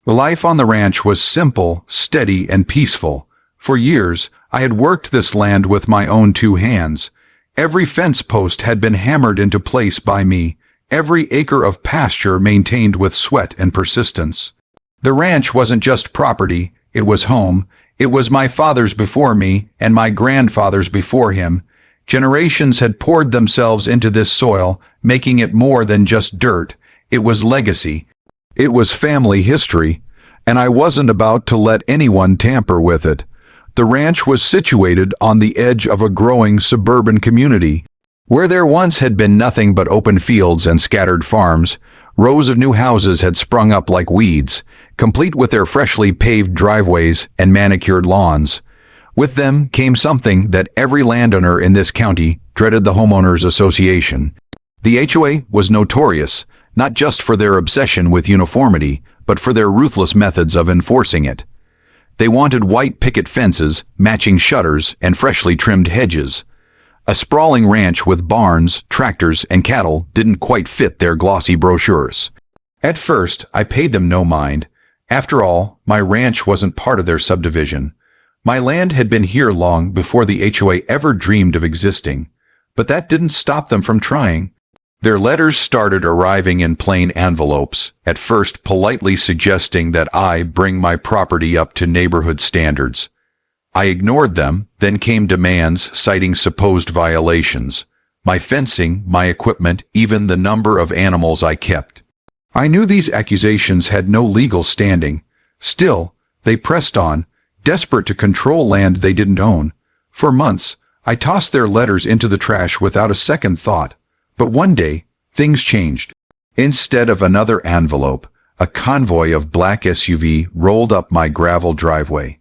Life on the ranch was simple, steady, and peaceful. For years, I had worked this land with my own two hands. Every fence post had been hammered into place by me, every acre of pasture maintained with sweat and persistence. The ranch wasn't just property, it was home. It was my father's before me, and my grandfather's before him. Generations had poured themselves into this soil, making it more than just dirt. It was legacy. It was family history, and I wasn't about to let anyone tamper with it. The ranch was situated on the edge of a growing suburban community. Where there once had been nothing but open fields and scattered farms, rows of new houses had sprung up like weeds, complete with their freshly paved driveways and manicured lawns. With them came something that every landowner in this county dreaded: the homeowners association. The HOA was notorious, not just for their obsession with uniformity, but for their ruthless methods of enforcing it. They wanted white picket fences, matching shutters, and freshly trimmed hedges. A sprawling ranch with barns, tractors, and cattle didn't quite fit their glossy brochures. At first, I paid them no mind. After all, my ranch wasn't part of their subdivision. My land had been here long before the HOA ever dreamed of existing. But that didn't stop them from trying. Their letters started arriving in plain envelopes, at first politely suggesting that I bring my property up to neighborhood standards. I ignored them, then came demands citing supposed violations: my fencing, my equipment, even the number of animals I kept. I knew these accusations had no legal standing. Still, they pressed on, desperate to control land they didn't own. For months, I tossed their letters into the trash without a second thought. But one day, things changed. Instead of another envelope, a convoy of black SUV rolled up my gravel driveway.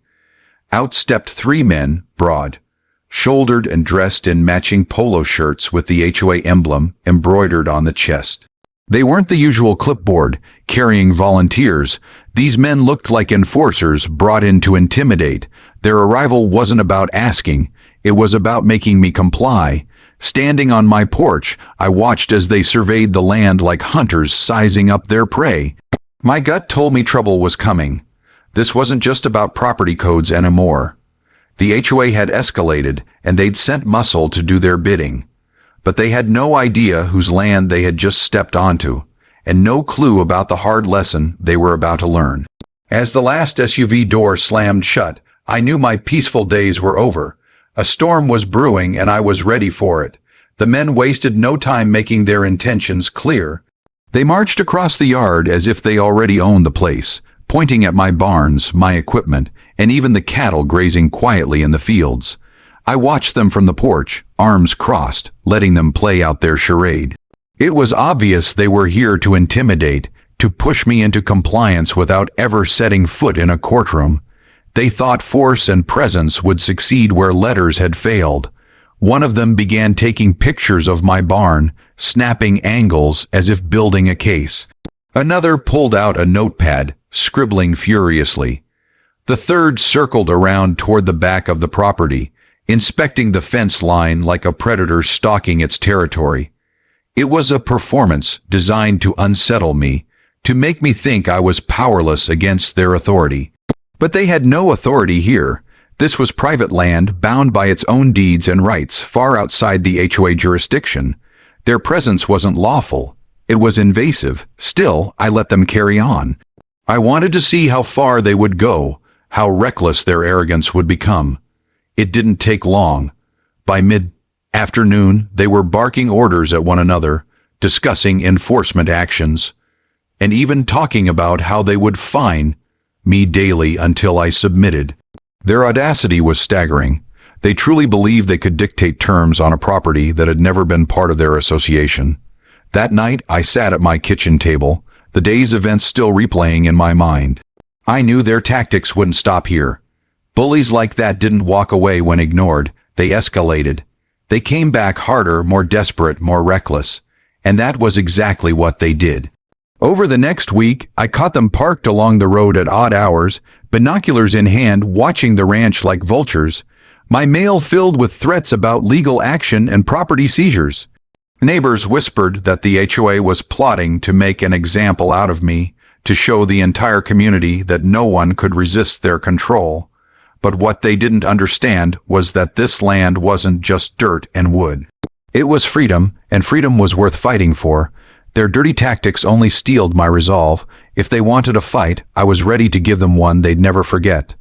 Out stepped three men, broad-shouldered and dressed in matching polo shirts with the HOA emblem embroidered on the chest. They weren't the usual clipboard-carrying volunteers. These men looked like enforcers brought in to intimidate. Their arrival wasn't about asking, it was about making me comply. Standing on my porch, I watched as they surveyed the land like hunters sizing up their prey. My gut told me trouble was coming. This wasn't just about property codes anymore. The HOA had escalated, and they'd sent muscle to do their bidding. But they had no idea whose land they had just stepped onto, and no clue about the hard lesson they were about to learn. As the last SUV door slammed shut, I knew my peaceful days were over. A storm was brewing, and I was ready for it. The men wasted no time making their intentions clear. They marched across the yard as if they already owned the place, pointing at my barns, my equipment, and even the cattle grazing quietly in the fields. I watched them from the porch, arms crossed, letting them play out their charade. It was obvious they were here to intimidate, to push me into compliance without ever setting foot in a courtroom. They thought force and presence would succeed where letters had failed. One of them began taking pictures of my barn, snapping angles as if building a case. Another pulled out a notepad, scribbling furiously. The third circled around toward the back of the property, inspecting the fence line like a predator stalking its territory. It was a performance designed to unsettle me, to make me think I was powerless against their authority. But they had no authority here. This was private land bound by its own deeds and rights far outside the HOA jurisdiction. Their presence wasn't lawful. It was invasive. Still, I let them carry on. I wanted to see how far they would go, how reckless their arrogance would become. It didn't take long. By mid-afternoon, they were barking orders at one another, discussing enforcement actions, and even talking about how they would fine me daily until I submitted. Their audacity was staggering. They truly believed they could dictate terms on a property that had never been part of their association. That night, I sat at my kitchen table, the day's events still replaying in my mind. I knew their tactics wouldn't stop here. Bullies like that didn't walk away when ignored. They escalated. They came back harder, more desperate, more reckless. And that was exactly what they did. Over the next week, I caught them parked along the road at odd hours, binoculars in hand, watching the ranch like vultures. My mail filled with threats about legal action and property seizures. Neighbors whispered that the HOA was plotting to make an example out of me, to show the entire community that no one could resist their control. But what they didn't understand was that this land wasn't just dirt and wood. It was freedom, and freedom was worth fighting for. Their dirty tactics only steeled my resolve. If they wanted a fight, I was ready to give them one they'd never forget.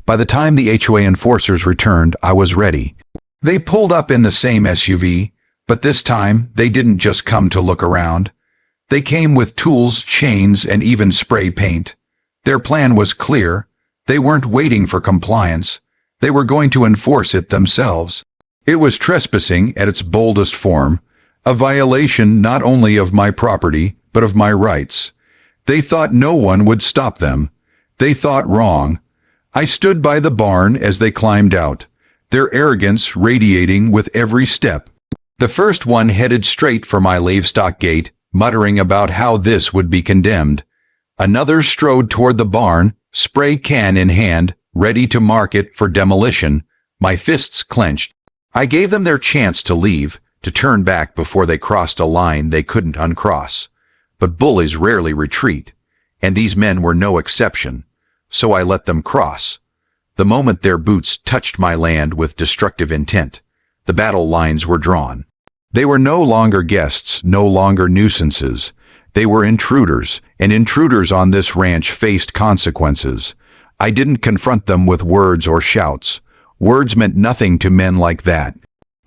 By the time the HOA enforcers returned, I was ready. They pulled up in the same SUV, but this time they didn't just come to look around. They came with tools, chains, and even spray paint. Their plan was clear. They weren't waiting for compliance. They were going to enforce it themselves. It was trespassing at its boldest form, a violation not only of my property, but of my rights. They thought no one would stop them. They thought wrong. I stood by the barn as they climbed out, their arrogance radiating with every step. The first one headed straight for my livestock gate, muttering about how this would be condemned. Another strode toward the barn, spray can in hand, ready to mark it for demolition, my fists clenched. I gave them their chance to leave, to turn back before they crossed a line they couldn't uncross. But bullies rarely retreat, and these men were no exception. So I let them cross. The moment their boots touched my land with destructive intent, the battle lines were drawn. They were no longer guests, no longer nuisances. They were intruders, and intruders on this ranch faced consequences. I didn't confront them with words or shouts. Words meant nothing to men like that.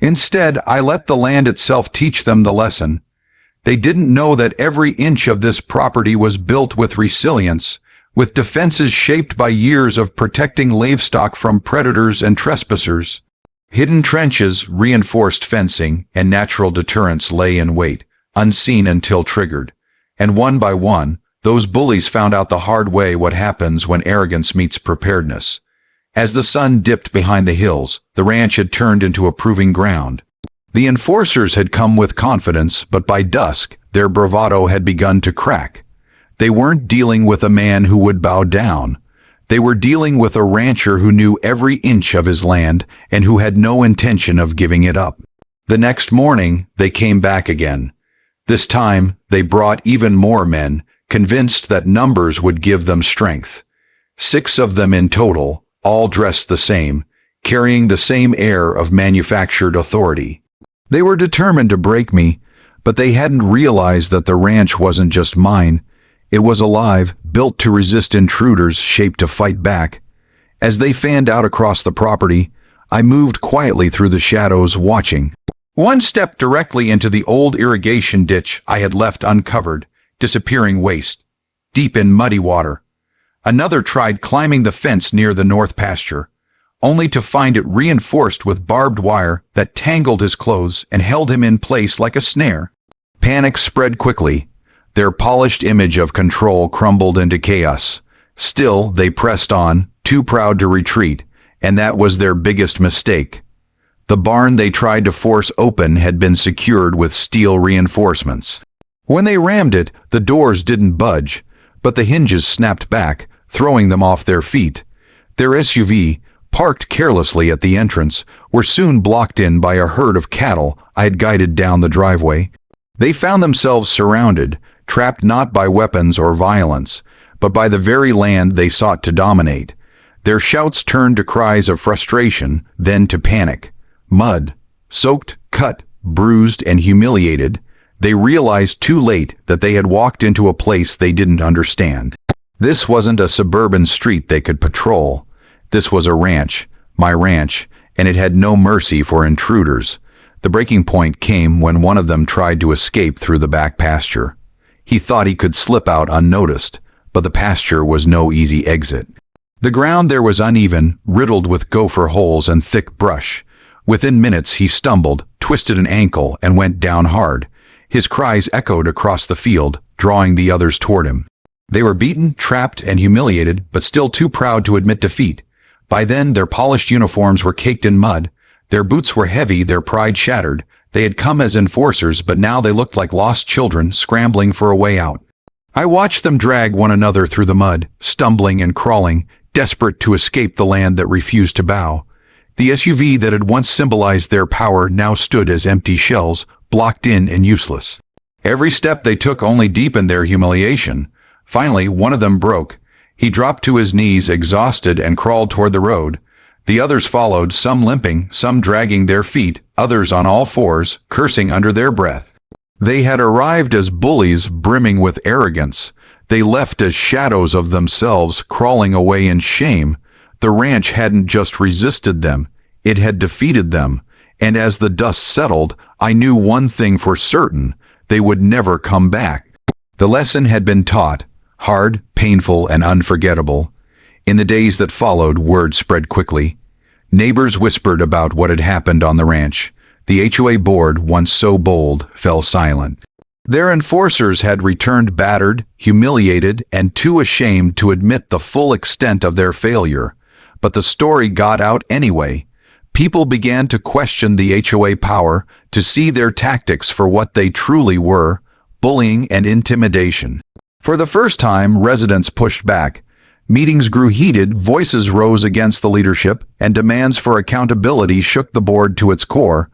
Instead, I let the land itself teach them the lesson. They didn't know that every inch of this property was built with resilience, with defenses shaped by years of protecting livestock from predators and trespassers. Hidden trenches, reinforced fencing, and natural deterrents lay in wait, unseen until triggered. And one by one, those bullies found out the hard way what happens when arrogance meets preparedness. As the sun dipped behind the hills, the ranch had turned into a proving ground. The enforcers had come with confidence, but by dusk, their bravado had begun to crack. They weren't dealing with a man who would bow down. They were dealing with a rancher who knew every inch of his land and who had no intention of giving it up. The next morning, they came back again. This time, they brought even more men, convinced that numbers would give them strength. 6 of them in total, all dressed the same, carrying the same air of manufactured authority. They were determined to break me, but they hadn't realized that the ranch wasn't just mine. It was alive, built to resist intruders, shaped to fight back. As they fanned out across the property, I moved quietly through the shadows, watching. One stepped directly into the old irrigation ditch I had left uncovered, disappearing waste, deep in muddy water. Another tried climbing the fence near the north pasture, only to find it reinforced with barbed wire that tangled his clothes and held him in place like a snare. Panic spread quickly. Their polished image of control crumbled into chaos. Still, they pressed on, too proud to retreat, and that was their biggest mistake. The barn they tried to force open had been secured with steel reinforcements. When they rammed it, the doors didn't budge, but the hinges snapped back, throwing them off their feet. Their SUV, parked carelessly at the entrance, were soon blocked in by a herd of cattle I had guided down the driveway. They found themselves surrounded, trapped not by weapons or violence, but by the very land they sought to dominate. Their shouts turned to cries of frustration, then to panic. Mud, soaked, cut, bruised, and humiliated, they realized too late that they had walked into a place they didn't understand. This wasn't a suburban street they could patrol. This was a ranch, my ranch, and it had no mercy for intruders. The breaking point came when one of them tried to escape through the back pasture. He thought he could slip out unnoticed, but the pasture was no easy exit. The ground there was uneven, riddled with gopher holes and thick brush. Within minutes he stumbled, twisted an ankle, and went down hard. His cries echoed across the field, drawing the others toward him. They were beaten, trapped, and humiliated, but still too proud to admit defeat. By then, their polished uniforms were caked in mud. Their boots were heavy, their pride shattered. They had come as enforcers, but now they looked like lost children scrambling for a way out. I watched them drag one another through the mud, stumbling and crawling, desperate to escape the land that refused to bow. The SUV that had once symbolized their power now stood as empty shells, blocked in and useless. Every step they took only deepened their humiliation. Finally, one of them broke. He dropped to his knees, exhausted, and crawled toward the road. The others followed, some limping, some dragging their feet, others on all fours, cursing under their breath. They had arrived as bullies brimming with arrogance. They left as shadows of themselves, crawling away in shame. The ranch hadn't just resisted them, it had defeated them. And as the dust settled, I knew one thing for certain: they would never come back. The lesson had been taught, hard, painful, and unforgettable. In the days that followed, word spread quickly. Neighbors whispered about what had happened on the ranch. The HOA board, once so bold, fell silent. Their enforcers had returned battered, humiliated, and too ashamed to admit the full extent of their failure. But the story got out anyway. People began to question the HOA power, to see their tactics for what they truly were: bullying and intimidation. For the first time, residents pushed back. Meetings grew heated, voices rose against the leadership, and demands for accountability shook the board to its core.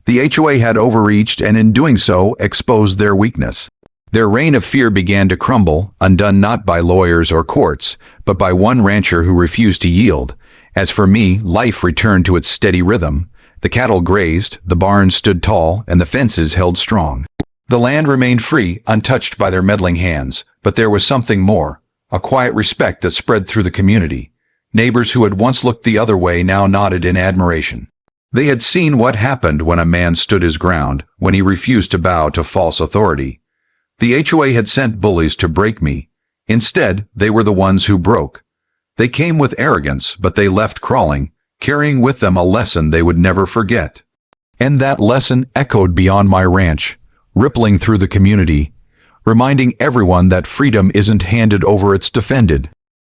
The HOA had overreached, and in doing so, exposed their weakness. Their reign of fear began to crumble, undone not by lawyers or courts, but by one rancher who refused to yield. As for me, life returned to its steady rhythm. The cattle grazed, the barns stood tall, and the fences held strong. The land remained free, untouched by their meddling hands, but there was something more, a quiet respect that spread through the community. Neighbors who had once looked the other way now nodded in admiration. They had seen what happened when a man stood his ground, when he refused to bow to false authority. The HOA had sent bullies to break me. Instead, they were the ones who broke. They came with arrogance, but they left crawling, carrying with them a lesson they would never forget. And that lesson echoed beyond my ranch, rippling through the community, reminding everyone that freedom isn't handed over, it's defended.